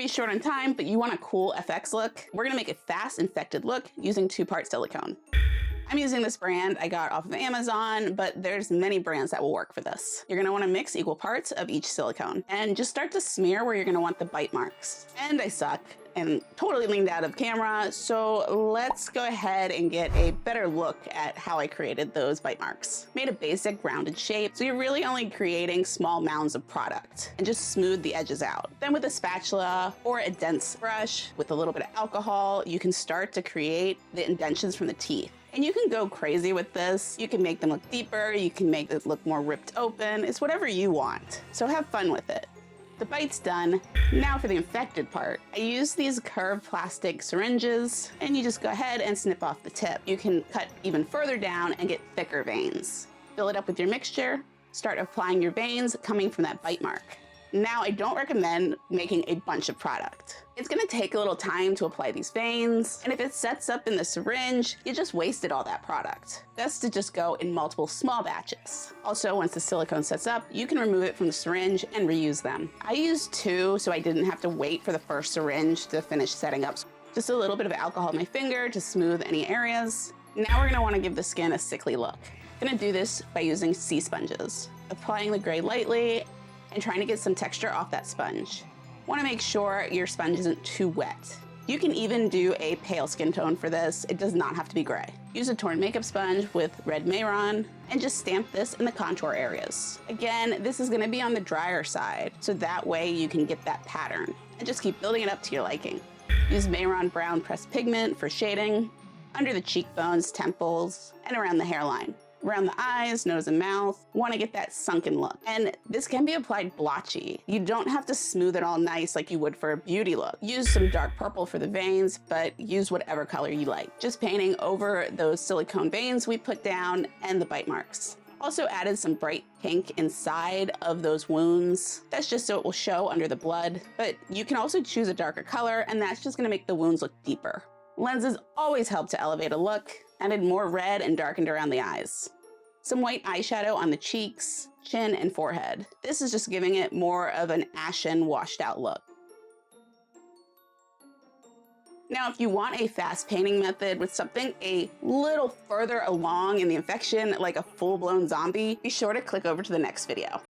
pretty short on time, but you want a cool FX look, we're gonna make a fast infected look using 2-part silicone. I'm using this brand I got off of Amazon, but there's many brands that will work for this. You're gonna wanna mix equal parts of each silicone and just start to smear where you're gonna want the bite marks. And I suck and totally leaned out of camera, so let's go ahead and get a better look at how I created those bite marks. Made a basic rounded shape, so you're really only creating small mounds of product and just smooth the edges out. Then with a spatula or a dense brush with a little bit of alcohol, you can start to create the indentions from the teeth. And you can go crazy with this. You can make them look deeper, you can make it look more ripped open. It's whatever you want, so have fun with it. The bite's done. Now for the infected part. I use these curved plastic syringes, and you just go ahead and snip off the tip. You can cut even further down and get thicker veins. Fill it up with your mixture, start applying your veins coming from that bite mark. Now, I don't recommend making a bunch of product. It's gonna take a little time to apply these veins, and if it sets up in the syringe, you just wasted all that product. Best to just go in multiple small batches. Also, once the silicone sets up, you can remove it from the syringe and reuse them. I used 2, so I didn't have to wait for the first syringe to finish setting up. Just a little bit of alcohol on my finger to smooth any areas. Now we're gonna wanna give the skin a sickly look. I'm gonna do this by using sea sponges. Applying the gray lightly, and trying to get some texture off that sponge. Want to make sure your sponge isn't too wet. You can even do a pale skin tone for this. It does not have to be gray. Use a torn makeup sponge with red Mehron and just stamp this in the contour areas. Again, this is going to be on the drier side, so that way you can get that pattern and just keep building it up to your liking. Use Mehron brown pressed pigment for shading under the cheekbones, temples, and around the hairline. Around the eyes, nose, and mouth, want to get that sunken look. And this can be applied blotchy. You don't have to smooth it all nice like you would for a beauty look. Use some dark purple for the veins, but use whatever color you like. Just painting over those silicone veins we put down and the bite marks. Also added some bright pink inside of those wounds. That's just so it will show under the blood, but you can also choose a darker color, and that's just gonna make the wounds look deeper. Lenses always help to elevate a look. Added more red and darkened around the eyes. Some white eyeshadow on the cheeks, chin, and forehead. This is just giving it more of an ashen, washed out look. Now, if you want a fast painting method with something a little further along in the infection, like a full-blown zombie, be sure to click over to the next video.